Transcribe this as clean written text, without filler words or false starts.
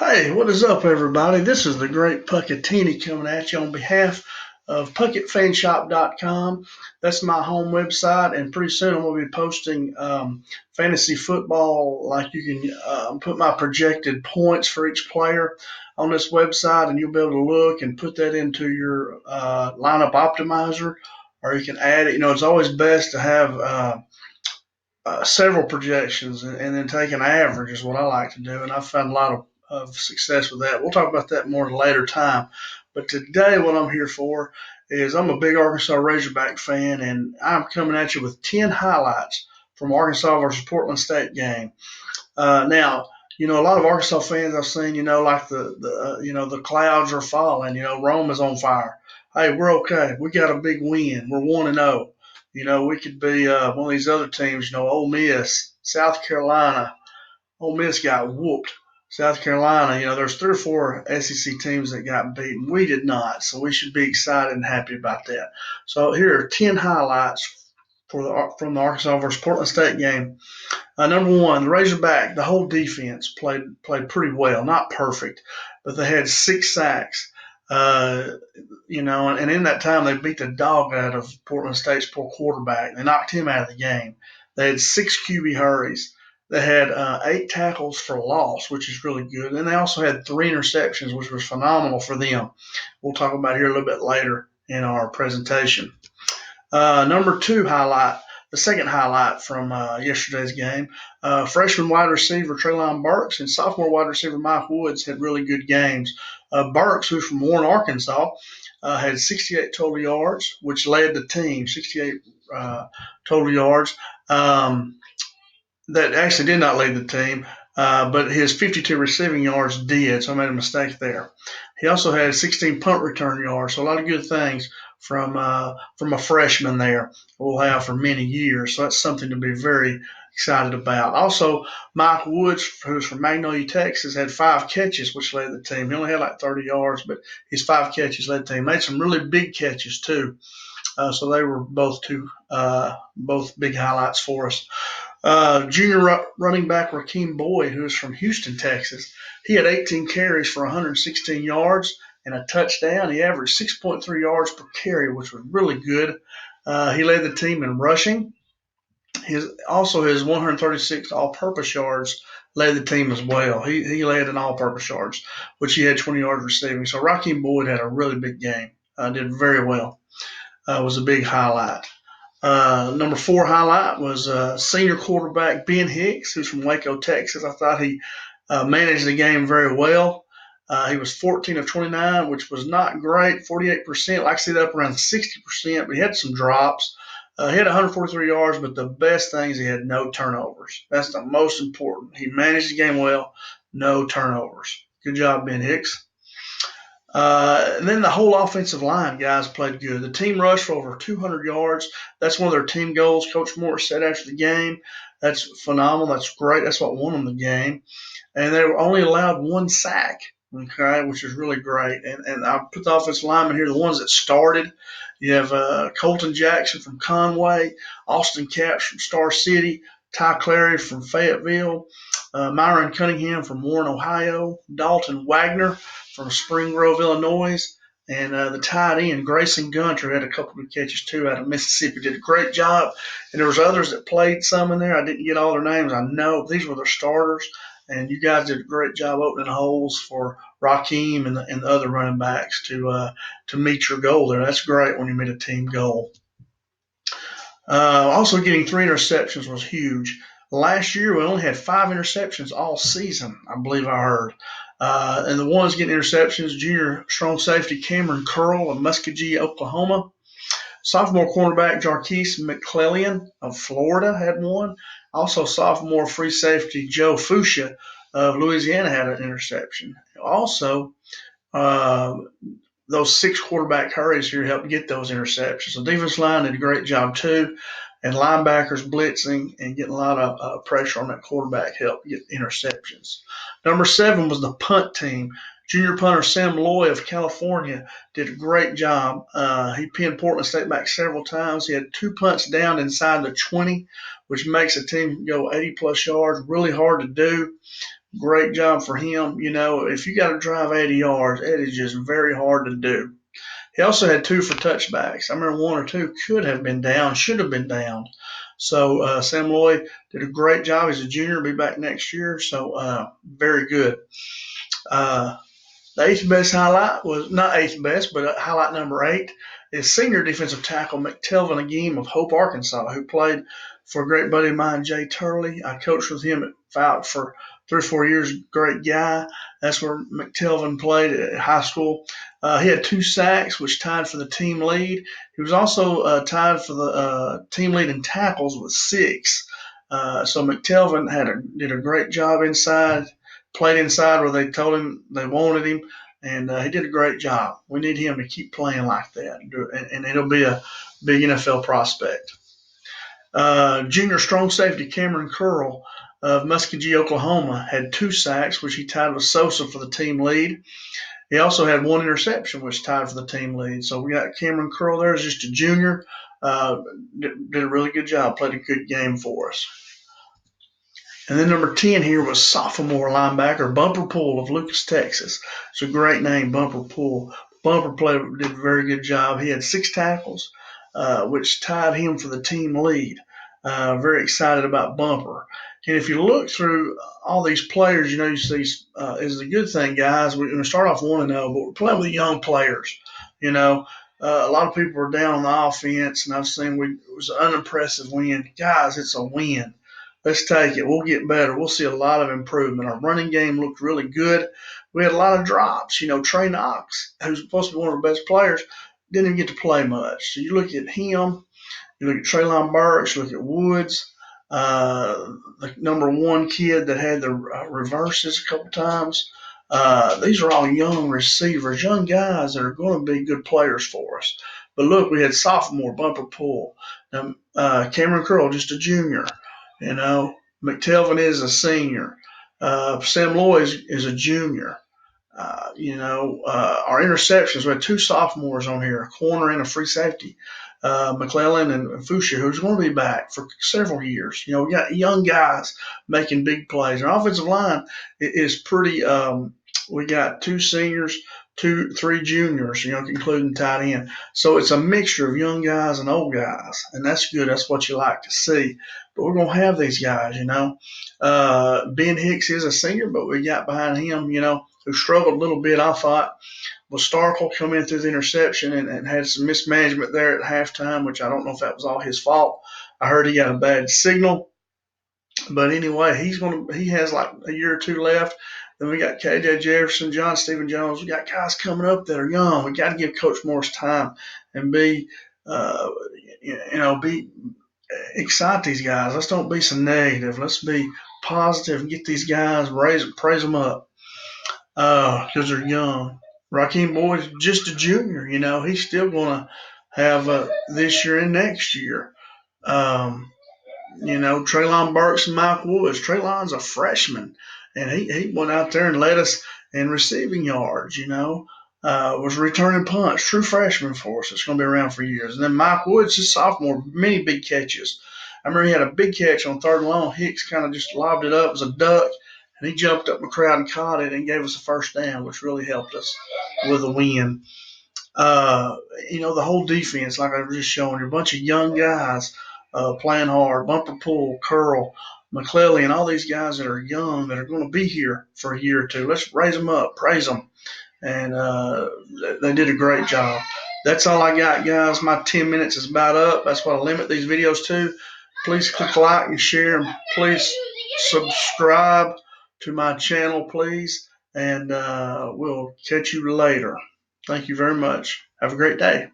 Hey, what is up, everybody? This is the great Puckatini coming at you on behalf of PuckettFanshop.com. That's my home website, and pretty soon I'm going to be posting fantasy football. Like you can put my projected points for each player on this website, and you'll be able to look and put that into your lineup optimizer, or you can add it. It's always best to have several projections and then take an average is what I like to do, and I've found a lot of success with that. We'll talk about that more at a later time. But today, what I'm here for is I'm a big Arkansas Razorback fan, and I'm coming at you with 10 highlights from Arkansas versus Portland State game. Now, a lot of Arkansas fans I've seen, like the clouds are falling. Rome is on fire. Hey, we're okay. We got a big win. We're 1-0. We could be one of these other teams. Ole Miss, South Carolina. Ole Miss got whooped. South Carolina, there's 3 or 4 SEC teams that got beaten. We did not, so we should be excited and happy about that. So here are 10 highlights from the Arkansas versus Portland State game. Number one, the Razorback, the whole defense played pretty well, not perfect, but they had 6 sacks. And in that time they beat the dog out of Portland State's poor quarterback. They knocked him out of the game. They had 6 QB hurries. They had 8 tackles for loss, which is really good. And they also had 3 interceptions, which was phenomenal for them. We'll talk about here a little bit later in our presentation. Number two highlight, the second highlight from yesterday's game, freshman wide receiver Treylon Burks and sophomore wide receiver Mike Woods had really good games. Burks, who's from Warren, Arkansas, had 68 total yards, which led the team, 68 total yards. That actually did not lead the team, but his 52 receiving yards did, so I made a mistake there. He also had 16 punt return yards, so a lot of good things from a freshman there we'll have for many years. So that's something to be very excited about. Also, Mike Woods, who's from Magnolia, Texas, had 5 catches, which led the team. He only had like 30 yards, but his 5 catches led the team. Made some really big catches too. So they were both big highlights for us. Junior running back Rakeem Boyd, who is from Houston, Texas, he had 18 carries for 116 yards and a touchdown. He averaged 6.3 yards per carry, which was really good. He led the team in rushing. His 136 all-purpose yards led the team as well. He led in all-purpose yards, which he had 20 yards receiving. So Rakeem Boyd had a really big game. Did very well. Was a big highlight. Number 4 highlight was senior quarterback Ben Hicks, who's from Waco, Texas. I thought he managed the game very well. He was 14 of 29, which was not great, 48%. Like I see that up around 60%, but he had some drops. He had 143 yards, but the best thing is he had no turnovers. That's the most important. He managed the game well, no turnovers. Good job, Ben Hicks. And then the whole offensive line, guys, played good. The team rushed for over 200 yards. That's one of their team goals. Coach Morris said after the game, that's phenomenal. That's great. That's what won them the game. And they were only allowed 1 sack, okay, which is really great. And I put the offensive linemen here, the ones that started. You have Colton Jackson from Conway, Austin Capps from Star City, Ty Clary from Fayetteville, Myron Cunningham from Warren, Ohio, Dalton Wagner from Spring Grove, Illinois, and the tight end Grayson Gunter had a couple of catches too out of Mississippi. Did a great job, and there was others that played some in there. I didn't get all their names. I know these were their starters, and you guys did a great job opening holes for Rakeem and the other running backs to meet your goal there. That's great when you meet a team goal. Also, getting 3 interceptions was huge. Last year, we only had 5 interceptions all season, I believe I heard. And the ones getting interceptions, junior strong safety Cameron Curl of Muskogee, Oklahoma. Sophomore cornerback Jarquise McClellan of Florida had one. Also, sophomore free safety Joe Fuchsia of Louisiana had an interception. Also, uh, those 6 quarterback hurries here helped get those interceptions. The defense line did a great job too, and linebackers blitzing and getting a lot of pressure on that quarterback helped get interceptions. Number 7 was the punt team. Junior punter Sam Loy of California did a great job. He pinned Portland State back several times. He had 2 punts down inside the 20, which makes a team go 80-plus yards. Really hard to do. Great job for him. If you got to drive 80 yards, it is just very hard to do. He also had two for touchbacks. I remember one or two could have been down, should have been down. So Sam Lloyd did a great job. He's a junior, be back next year. So very good. Uh, the eighth best highlight was not eighth best, but highlight number 8 is senior defensive tackle McTelvin Agim of Hope, Arkansas, who played for a great buddy of mine, Jay Turley. I coached with him at Fouke for 3 or 4 years. Great guy. That's where McTelvin played at high school. He had 2 sacks, which tied for the team lead. He was also tied for the team lead in tackles with 6. So McTelvin did a great job inside, played inside where they told him they wanted him, and he did a great job. We need him to keep playing like that, and it'll be a big NFL prospect. Junior strong safety Cameron Curl of Muskogee, Oklahoma, had 2 sacks, which he tied with Sosa for the team lead. He also had 1 interception, which tied for the team lead. So we got Cameron Curl there as just a junior. Did a really good job, played a good game for us. And then number 10 here was sophomore linebacker Bumper Pool of Lucas, Texas. It's a great name, Bumper Pool. Bumper did a very good job. He had 6 tackles, which tied him for the team lead. Very excited about Bumper. And if you look through all these players, you see is a good thing, guys. We're going to start off 1-0, but we're playing with young players. A lot of people are down on the offense, and I've seen it was an unimpressive win. Guys, it's a win. Let's take it. We'll get better. We'll see a lot of improvement. Our running game looked really good. We had a lot of drops. Trey Knox, who's supposed to be one of our best players, didn't even get to play much. So you look at him, you look at Treylon Burks, you look at Woods, the number 1 kid that had the reverses a couple times. These are all young receivers, young guys that are going to be good players for us. But look, we had sophomore Bumper Pool. Cameron Curl, just a junior. McTelvin is a senior. Sam Lloyd is a junior. Our interceptions, we had 2 sophomores on here, a corner and a free safety. McClellan and Fuchsia, who's going to be back for several years. We got young guys making big plays. Our offensive line is pretty. We got 2 seniors, 3 juniors, including tight end. So it's a mixture of young guys and old guys, and that's good. That's what you like to see. But we're gonna have these guys. Ben Hicks is a senior, but we got behind him, who struggled a little bit, I thought, was Starkle come in through the interception and had some mismanagement there at halftime, which I don't know if that was all his fault. I heard he got a bad signal. But anyway, he has like a year or 2 left. Then we got KJ Jefferson, John Stephen Jones. We got guys coming up that are young. We got to give Coach Morris time and be excite these guys. Let's don't be so negative. Let's be positive and get these guys, praise them up because they're young. Raheem Boyd's just a junior. He's still going to have this year and next year. Treylon Burks and Mike Woods. Treylon's a freshman, and he went out there and led us in receiving yards, was returning punts, true freshman for us. It's going to be around for years. And then Mike Woods, his sophomore, many big catches. I remember he had a big catch on 3rd and long. Hicks kind of just lobbed it up. It was a duck, and he jumped up in the crowd and caught it and gave us a first down, which really helped us with a win. The whole defense, like I was just showing you, a bunch of young guys playing hard. Bumper Pool, Curl, McClellan, all these guys that are young that are going to be here for a year or 2. Let's raise them up, praise them. And they did a great job. That's all I got, guys. My 10 minutes is about up. That's what I limit these videos to. Please click like and share, and please subscribe to my channel, please. And we'll catch you later. Thank you very much. Have a great day.